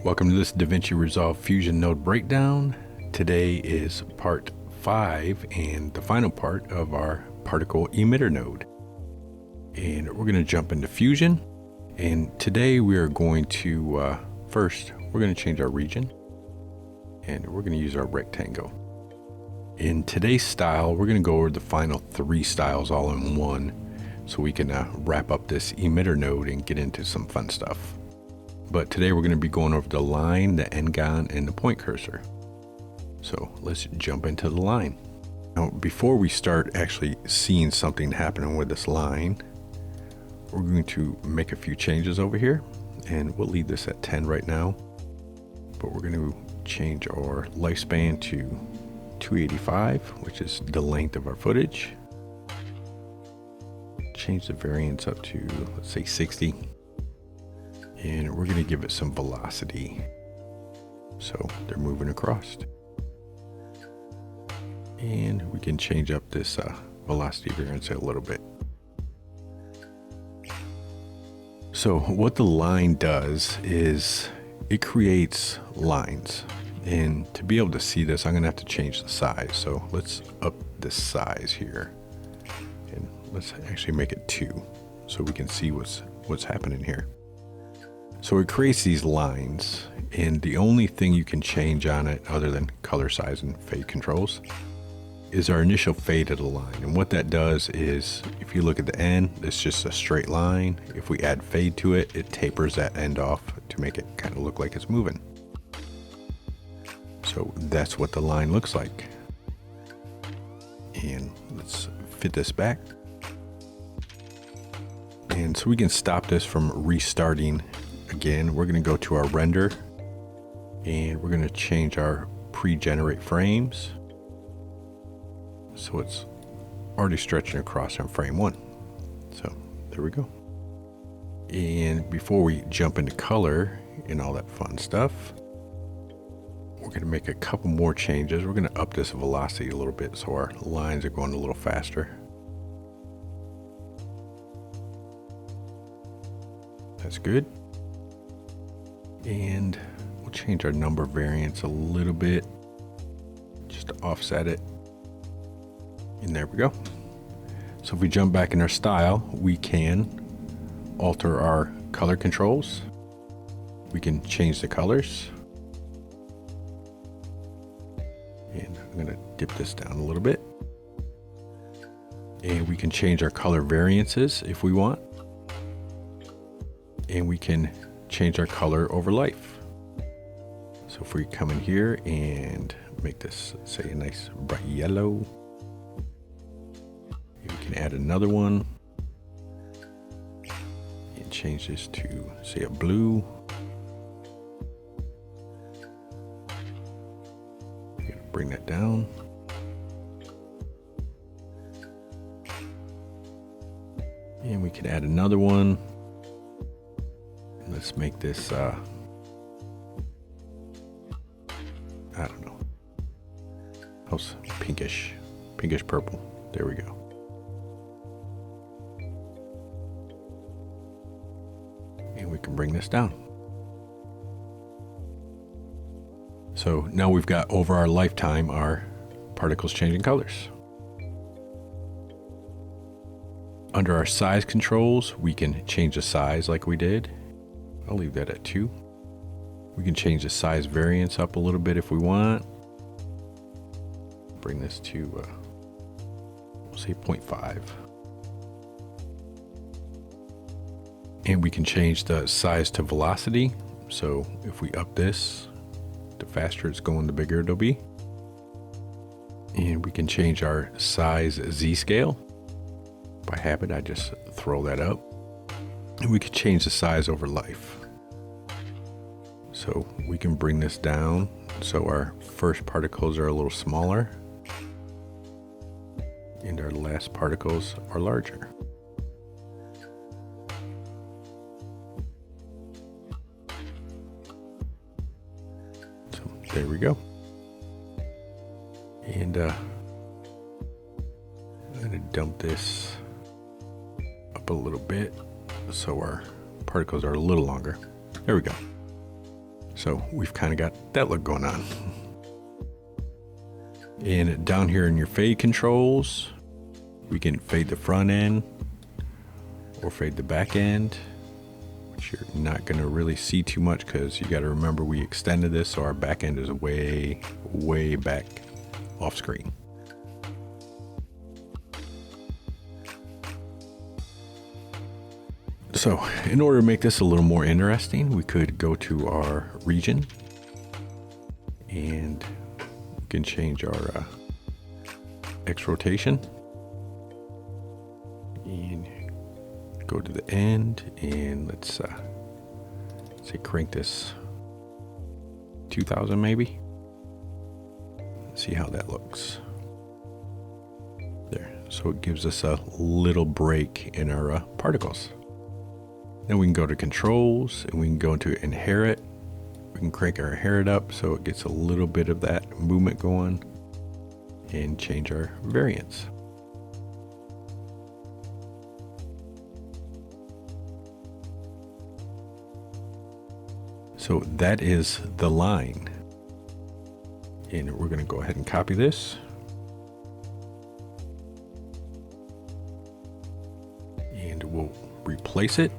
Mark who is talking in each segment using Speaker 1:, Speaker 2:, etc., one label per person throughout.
Speaker 1: Welcome to this DaVinci Resolve Fusion node breakdown. Today is part 5 and the final part of our Particle Emitter Node. And we're going to jump into Fusion. And today we are going to, first, we're going to change our region. And we're going to use our rectangle. In today's style, we're going to go over the final 3 styles all in one, so we can wrap up this emitter node and get into some fun stuff. But today we're going to be going over the line, the N-gon, and the point cursor. So let's jump into the line. Now, before we start actually seeing something happening with this line, we're going to make a few changes over here, and we'll leave this at 10 right now. But we're going to change our lifespan to 285, which is the length of our footage. Change the variance up to, let's say, 60. And we're going to give it some velocity, so they're moving across. And we can change up this velocity variance a little bit. So what the line does is it creates lines, and to be able to see this, I'm going to have to change the size. So let's up the size here, and let's actually make it 2 so we can see what's happening here. So it creates these lines, and the only thing you can change on it other than color size and fade controls is our initial fade of the line. And what that does is, if you look at the end, it's just a straight line. If we add fade to it, it tapers that end off to make it kind of look like it's moving. So that's what the line looks like. And let's fit this back. And so we can stop this from restarting. Again, we're going to go to our render, and we're going to change our pre-generate frames, so it's already stretching across on frame 1. So there we go. And before we jump into color and all that fun stuff, we're going to make a couple more changes. We're going to up this velocity a little bit so our lines are going a little faster. That's good. And we'll change our number variance a little bit just to offset it. And there we go. So if we jump back in our style, we can alter our color controls. We can change the colors. And I'm going to dip this down a little bit. And we can change our color variances if we want. And we can change our color over life. So if we come in here and make this, say, a nice bright yellow, we can add another one and change this to, say, a blue. Bring that down. And we can add another one. Let's make this, I don't know, how's pinkish purple. There we go. And we can bring this down. So now we've got, over our lifetime, our particles changing colors. Under our size controls, we can change the size like we did. I'll leave that at 2. We can change the size variance up a little bit if we want. Bring this to, we'll say 0.5. And we can change the size to velocity. So if we up this, the faster it's going, the bigger it'll be. And we can change our size Z-scale. By habit, I just throw that up. And we could change the size over life. So we can bring this down so our first particles are a little smaller and our last particles are larger. So there we go. And I'm going to dump this up a little bit so our particles are a little longer. There we go. So we've kind of got that look going on. And down here in your fade controls, we can fade the front end or fade the back end, which you're not going to really see too much because you got to remember we extended this, so our back end is way, way back off screen. So in order to make this a little more interesting, we could go to our region and we can change our X rotation and go to the end, and let's say crank this 2000 maybe. See how that looks there. So it gives us a little break in our particles. Then we can go to controls and we can go into inherit. We can crank our inherit up so it gets a little bit of that movement going, and change our variance. So that is the line. And we're going to go ahead and copy this. And we'll replace it.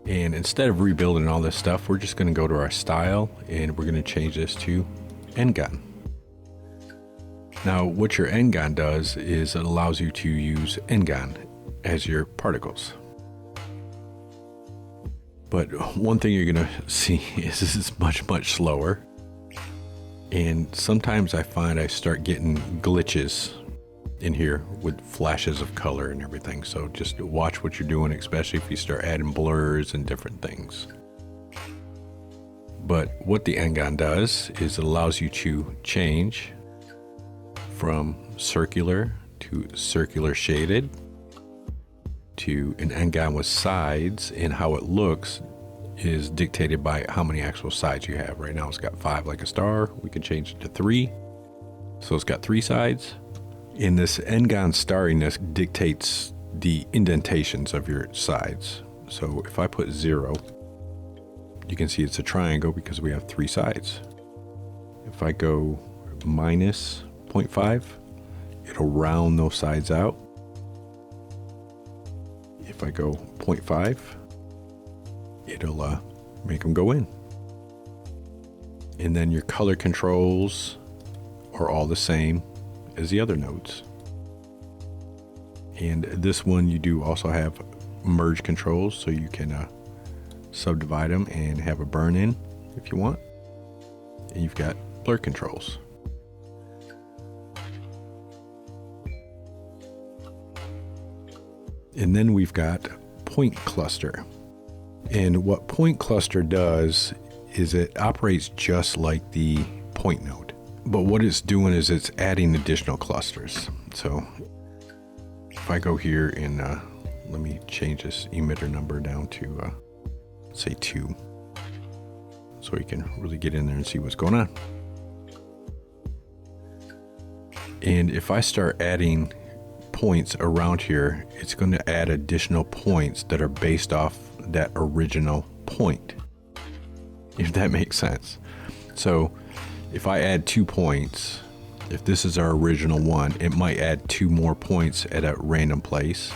Speaker 1: And instead of rebuilding all this stuff, we're just going to go to our style and we're going to change this to N-gon. Now, what your N-gon does is it allows you to use N-gon as your particles. But one thing you're going to see is this is much, much slower. And sometimes I find I start getting glitches in here with flashes of color and everything. So just watch what you're doing, especially if you start adding blurs and different things. But what the N-gon does is it allows you to change from circular to circular shaded to an N-gon with sides, and how it looks is dictated by how many actual sides you have. Right now it's got 5 like a star. We can change it to 3. So it's got 3 sides. And this N-gon starriness dictates the indentations of your sides. So if I put 0, you can see it's a triangle because we have 3 sides. If I go minus 0.5, it'll round those sides out. If I go 0.5, it'll make them go in. And then your color controls are all the same as the other nodes. And this one you do also have merge controls, so you can subdivide them and have a burn in if you want. And you've got blur controls. And then we've got point cluster. And what point cluster does is it operates just like the point node. But what it's doing is it's adding additional clusters. So if I go here and let me change this emitter number down to say 2, so you can really get in there and see what's going on. And if I start adding points around here, it's going to add additional points that are based off that original point, if that makes sense. So if I add 2 points, if this is our original one, it might add 2 more points at a random place.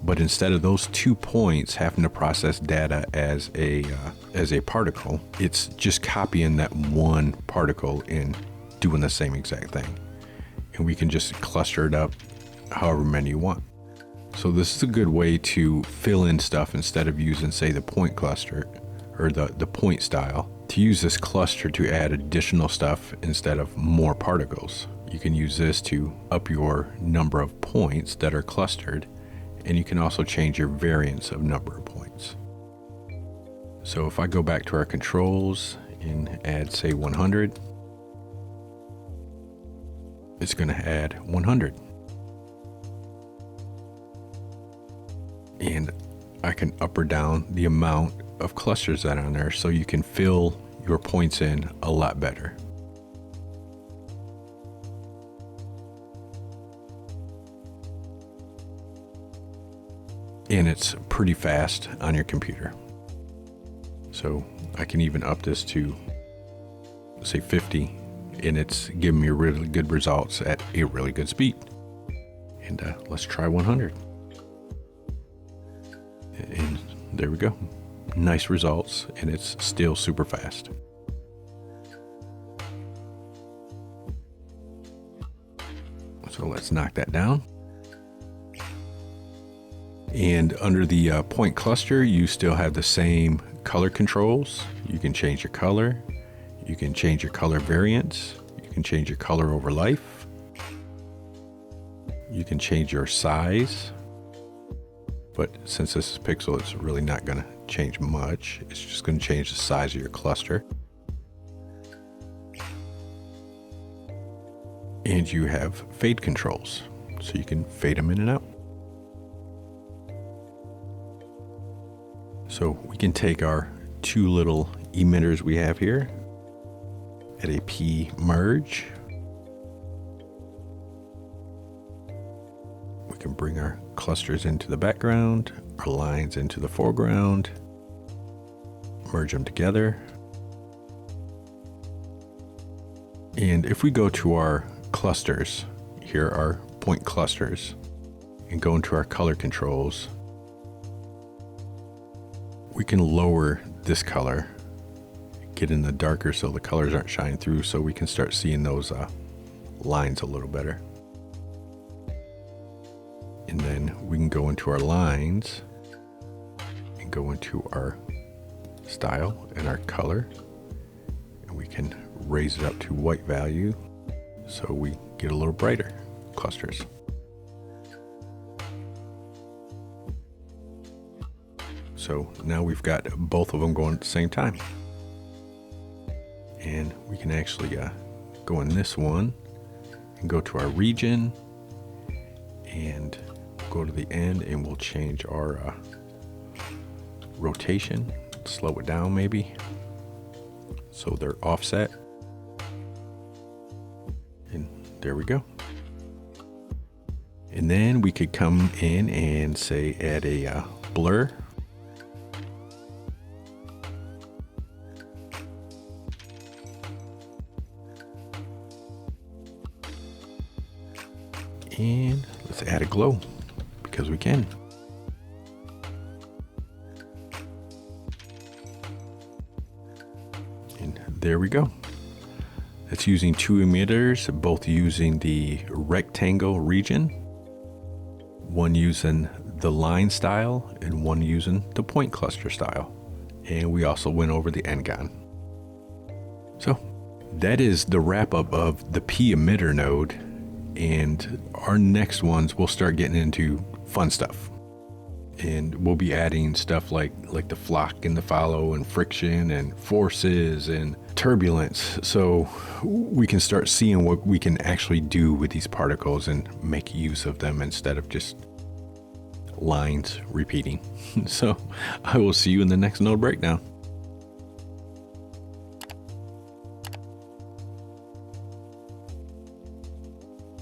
Speaker 1: But instead of those 2 points having to process data as a particle, it's just copying that one particle and doing the same exact thing. And we can just cluster it up however many you want. So this is a good way to fill in stuff instead of using, say, the point cluster or the point style. To use this cluster to add additional stuff instead of more particles. You can use this to up your number of points that are clustered, and you can also change your variance of number of points. So if I go back to our controls and add, say, 100, it's going to add 100. And I can up or down the amount of clusters that are on there, so you can fill your points in a lot better. And it's pretty fast on your computer. So I can even up this to, say, 50, and it's giving me really good results at a really good speed. And let's try 100. And there we go. Nice results, and it's still super fast. So let's knock that down. And under the point cluster, you still have the same color controls. You can change your color. You can change your color variance. You can change your color over life. You can change your size. But since this is pixel, it's really not going to change much. It's just going to change the size of your cluster. And you have fade controls, so you can fade them in and out. So we can take our two little emitters we have here, at a P merge. We can bring our clusters into the background, our lines into the foreground, merge them together. And if we go to our clusters, here are point clusters, and go into our color controls, we can lower this color, get in the darker so the colors aren't shining through, so we can start seeing those lines a little better. And then we can go into our lines and go into our style and our color, and we can raise it up to white value so we get a little brighter clusters. So now we've got both of them going at the same time. And we can actually go in this one and go to our region and go to the end, and we'll change our rotation, slow it down maybe, so they're offset. And there we go. And then we could come in and say add a blur. And let's add a glow, because we can. And there we go. It's using two emitters, both using the rectangle region, one using the line style and one using the point cluster style. And we also went over the N-gon. So that is the wrap up of the P emitter node. And our next ones, we'll start getting into fun stuff. And we'll be adding stuff like the flock and the follow and friction and forces and turbulence. So we can start seeing what we can actually do with these particles and make use of them instead of just lines repeating. So I will see you in the next node breakdown.